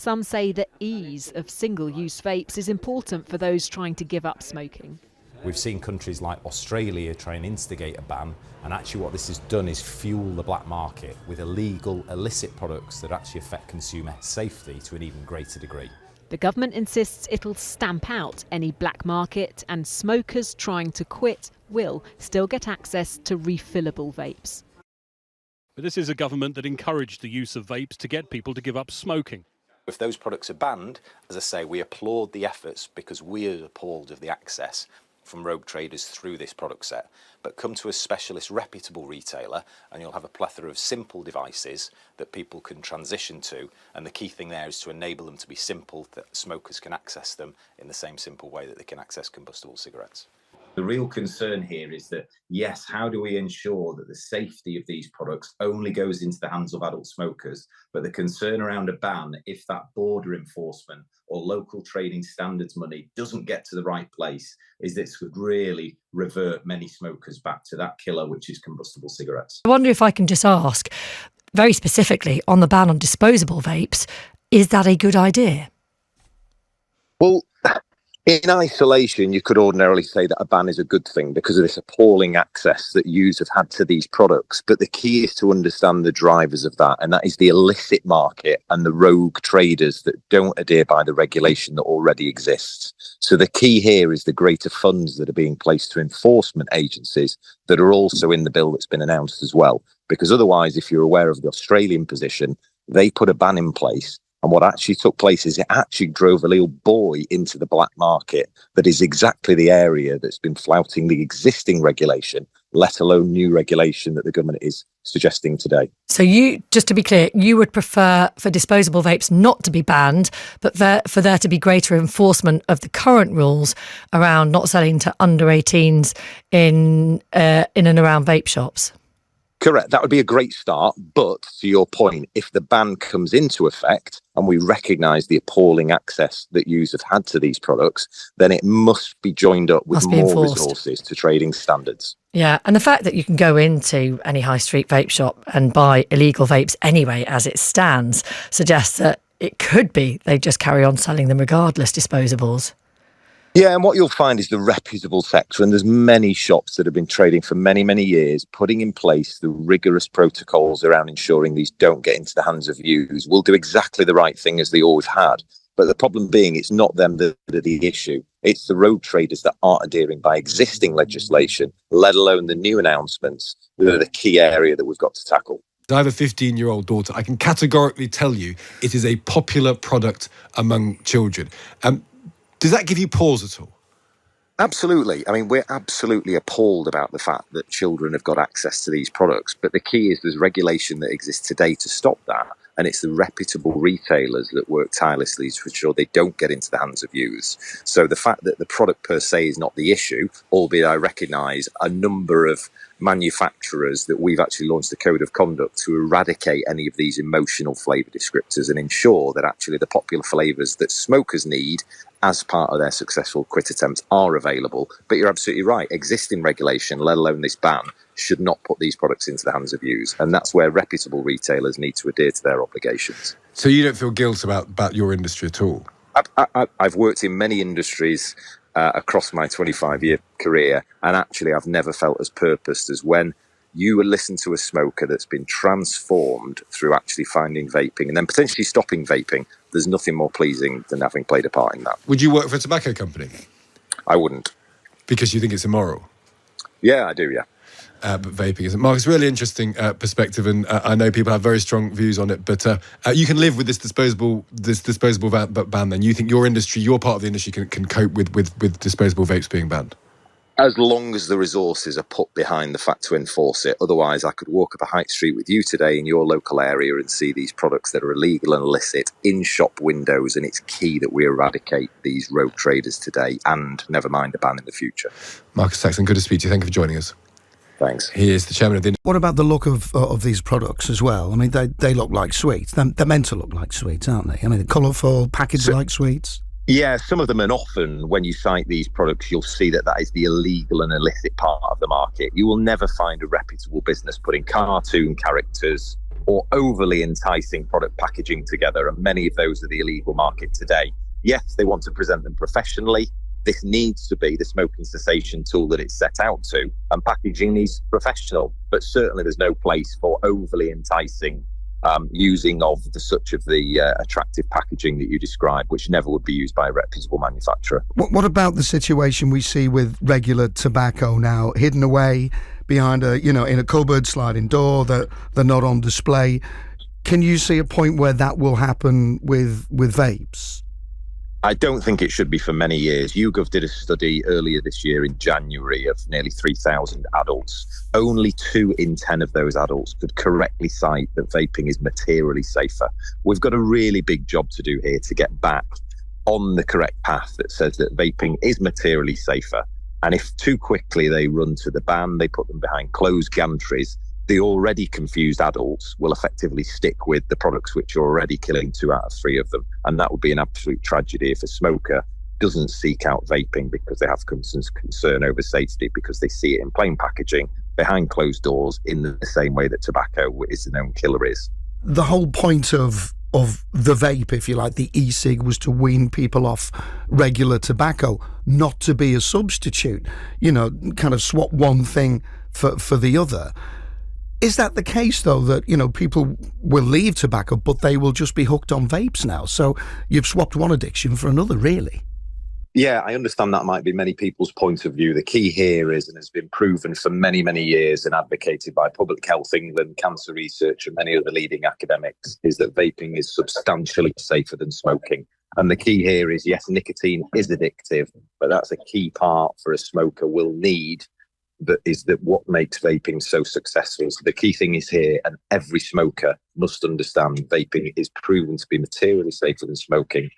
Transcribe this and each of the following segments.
Some say the ease of single-use vapes is important for those trying to give up smoking. We've seen countries like Australia try and instigate a ban, and actually what this has done is fuel the black market with illegal, illicit products that actually affect consumer safety to an even greater degree. The government insists it'll stamp out any black market, and smokers trying to quit will still get access to refillable vapes. But this is a government that encouraged the use of vapes to get people to give up smoking. If those products are banned, as I say, we applaud the efforts because we are appalled of the access from rogue traders through this product set. But come to a specialist, reputable retailer and you'll have a plethora of simple devices that people can transition to, and the key thing there is to enable them to be simple, that smokers can access them in the same simple way that they can access combustible cigarettes. The real concern here is that, yes, how do we ensure that the safety of these products only goes into the hands of adult smokers? But the concern around a ban, if that border enforcement or local trading standards money doesn't get to the right place, is this would really revert many smokers back to that killer, which is combustible cigarettes. I wonder if I can just ask, very specifically on the ban on disposable vapes, is that a good idea? Well, in isolation, you could ordinarily say that a ban is a good thing because of this appalling access that youths have had to these products. But the key is to understand the drivers of that, and that is the illicit market and the rogue traders that don't adhere by the regulation that already exists. So the key here is the greater funds that are being placed to enforcement agencies that are also in the bill that's been announced as well. Because otherwise, if you're aware of the Australian position, they put a ban in place. And what actually took place is it actually drove a little boy into the black market that is exactly the area that's been flouting the existing regulation, let alone new regulation that the government is suggesting today. So you, just to be clear, you would prefer for disposable vapes not to be banned, but for there to be greater enforcement of the current rules around not selling to under 18s in and around vape shops? Correct. That would be a great start. But to your point, if the ban comes into effect and we recognise the appalling access that users have had to these products, then it must be joined up with more resources to trading standards. Yeah, and the fact that you can go into any high street vape shop and buy illegal vapes anyway as it stands suggests that it could be they just carry on selling them regardless, disposables. Yeah, and what you'll find is the reputable sector, and there's many shops that have been trading for many, many years, putting in place the rigorous protocols around ensuring these don't get into the hands of youths, will do exactly the right thing as they always had. But the problem being, it's not them that are the issue. It's the road traders that aren't adhering by existing legislation, let alone the new announcements, that are the key area that we've got to tackle. I have a 15-year-old daughter. I can categorically tell you it is a popular product among children. Does that give you pause at all? Absolutely. I mean, we're absolutely appalled about the fact that children have got access to these products. But the key is there's regulation that exists today to stop that. And it's the reputable retailers that work tirelessly to ensure they don't get into the hands of youths. So the fact that the product per se is not the issue, albeit I recognise a number of manufacturers that we've actually launched a code of conduct to eradicate any of these emotional flavour descriptors and ensure that actually the popular flavours that smokers need as part of their successful quit attempts are available. But you're absolutely right. Existing regulation, let alone this ban, should not put these products into the hands of youths. And that's where reputable retailers need to adhere to their obligations. So you don't feel guilt about your industry at all? I've worked in many industries across my 25-year career, and actually I've never felt as purposed as when you listen to a smoker that's been transformed through actually finding vaping and then potentially stopping vaping. There's nothing more pleasing than having played a part in that. Would you work for a tobacco company? I wouldn't. Because you think it's immoral? Yeah, I do, yeah. But vaping isn't. Mark, it's a really interesting perspective, and I know people have very strong views on it, but you can live with this disposable ban then. You think your industry, your part of the industry can cope with disposable vapes being banned? As long as the resources are put behind the fact to enforce it. Otherwise, I could walk up a high street with you today in your local area and see these products that are illegal and illicit in shop windows, and it's key that we eradicate these rogue traders today and never mind a ban in the future. Marcus Saxon, good to speak to you. Thank you for joining us. Thanks. He is the chairman of the... What about the look of these products as well? I mean, they look like sweets. They're meant to look like sweets, aren't they? I mean, colourful, packaged like sweets. Yeah, some of them, and often when you cite these products, you'll see that is the illegal and illicit part of the market. You will never find a reputable business putting cartoon characters or overly enticing product packaging together, and many of those are the illegal market today. Yes, they want to present them professionally. This needs to be the smoking cessation tool that it's set out to, and packaging needs professional, but certainly there's no place for overly enticing using of the attractive packaging that you described, which never would be used by a reputable manufacturer. What about the situation we see with regular tobacco now, hidden away behind in a cupboard, sliding door, that they're not on display? Can you see a point where that will happen with vapes? I don't think it should be for many years. YouGov did a study earlier this year in January of nearly 3,000 adults. Only 2 in 10 of those adults could correctly cite that vaping is materially safer. We've got a really big job to do here to get back on the correct path that says that vaping is materially safer. And if too quickly they run to the ban, they put them behind closed gantries, the already confused adults will effectively stick with the products which are already killing 2 out of 3 of them. And that would be an absolute tragedy if a smoker doesn't seek out vaping because they have concern over safety, because they see it in plain packaging, behind closed doors, in the same way that tobacco is the known killer is. The whole point of the vape, if you like, the e-cig, was to wean people off regular tobacco, not to be a substitute, kind of swap one thing for the other. Is that the case, though, that, people will leave tobacco, but they will just be hooked on vapes now? So you've swapped one addiction for another, really? Yeah, I understand that might be many people's point of view. The key here is, and has been proven for many, many years and advocated by Public Health England, Cancer Research and many other leading academics, is that vaping is substantially safer than smoking. And the key here is, yes, nicotine is addictive, but that's a key part for a smoker will need. That what makes vaping so successful. So the key thing is here, and every smoker must understand vaping is proven to be materially safer than smoking,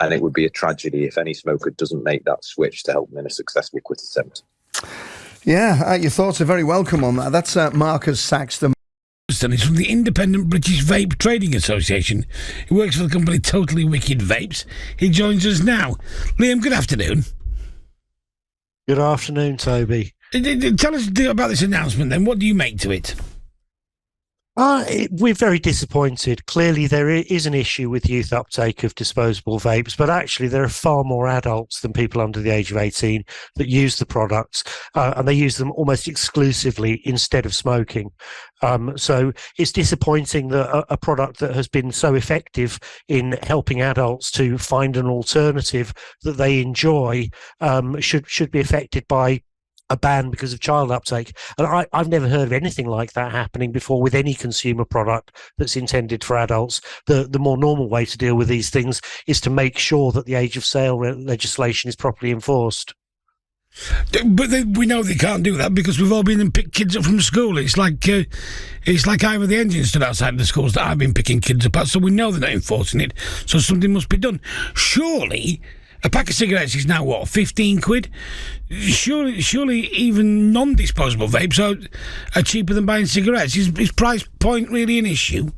and it would be a tragedy if any smoker doesn't make that switch to help them in a successful quit attempt. Yeah, your thoughts are very welcome on that. That's Marcus Saxton. He's from the Independent British Vape Trading Association. He works for the company Totally Wicked Vapes. He joins us now. Liam, good afternoon. Good afternoon, Toby. Tell us about this announcement then. What do you make to it? We're very disappointed. Clearly, there is an issue with youth uptake of disposable vapes, but actually there are far more adults than people under the age of 18 that use the products, and they use them almost exclusively instead of smoking. So it's disappointing that a product that has been so effective in helping adults to find an alternative that they enjoy should be affected by a ban because of child uptake. And I've never heard of anything like that happening before with any consumer product that's intended for adults. The more normal way to deal with these things is to make sure that the age of sale legislation is properly enforced. But we know they can't do that because we've all been and picked kids up from school. It's like Ivor the engine stood outside the schools that I've been picking kids up at, so we know they're not enforcing it. So something must be done. Surely a pack of cigarettes is now, what, 15 quid? Surely even non-disposable vapes are cheaper than buying cigarettes. Is price point really an issue?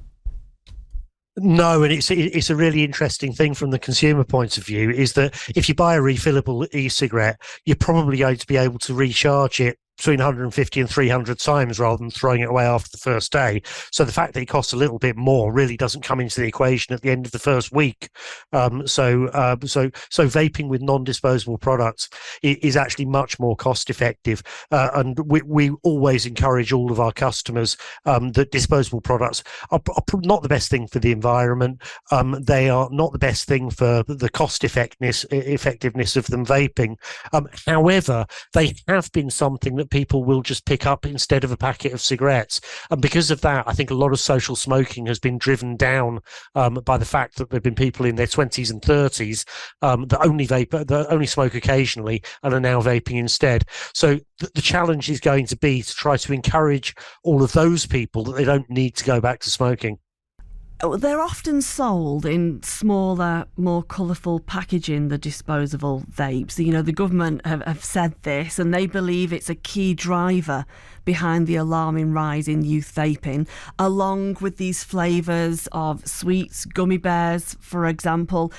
No, and it's a really interesting thing from the consumer point of view, is that if you buy a refillable e-cigarette, you're probably going to be able to recharge it between 150 and 300 times rather than throwing it away after the first day. So the fact that it costs a little bit more really doesn't come into the equation at the end of the first week. So vaping with non-disposable products is actually much more cost effective. And we always encourage all of our customers that disposable products are not the best thing for the environment. They are not the best thing for the cost effectiveness of them vaping. However, they have been something that people will just pick up instead of a packet of cigarettes. And because of that, I think a lot of social smoking has been driven down by the fact that there have been people in their 20s and 30s that only smoke occasionally and are now vaping instead. So the challenge is going to be to try to encourage all of those people that they don't need to go back to smoking. They're often sold in smaller, more colourful packaging, the disposable vapes. You know, the government have said this, and they believe it's a key driver behind the alarming rise in youth vaping, along with these flavours of sweets, gummy bears, for example.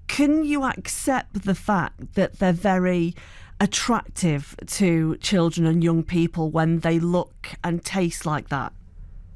Can you accept the fact that they're very attractive to children and young people when they look and taste like that?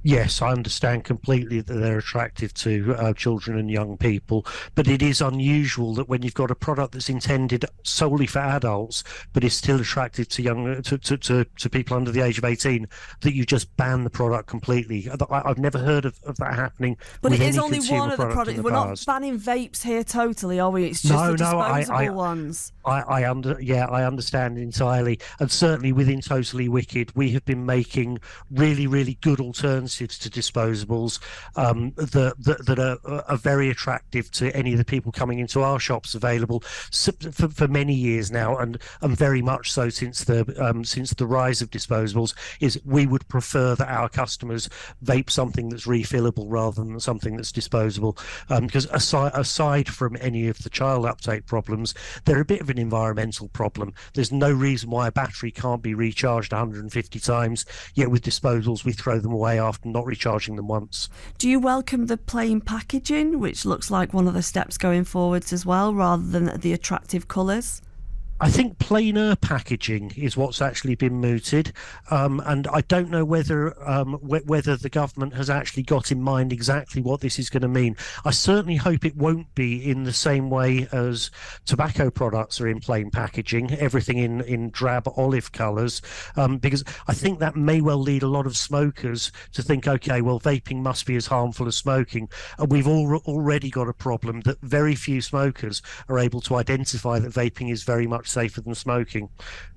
Yes, I understand completely that they're attractive to children and young people, but it is unusual that when you've got a product that's intended solely for adults, but is still attractive to young to people under the age of 18, that you just ban the product completely. I've never heard of that happening. But with it is any only consumer one of the product products. in the We're past. not banning vapes here totally, are we? It's just the disposable ones. I understand entirely, and certainly within Totally Wicked, we have been making really, really good alternatives to disposables that are very attractive to any of the people coming into our shops, available for many years now, and very much so since the rise of disposables. Is we would prefer that our customers vape something that's refillable rather than something that's disposable, because aside from any of the child uptake problems, they're a bit of an environmental problem. There's no reason why a battery can't be recharged 150 times, yet with disposables we throw them away after not recharging them once. Do you welcome the plain packaging, which looks like one of the steps going forwards as well, rather than the attractive colours? I think plainer packaging is what's actually been mooted, and I don't know whether the government has actually got in mind exactly what this is going to mean. I certainly hope it won't be in the same way as tobacco products are in plain packaging, everything in drab olive colours, because I think that may well lead a lot of smokers to think, okay, well, vaping must be as harmful as smoking, and we've already got a problem that very few smokers are able to identify that vaping is very much safer than smoking.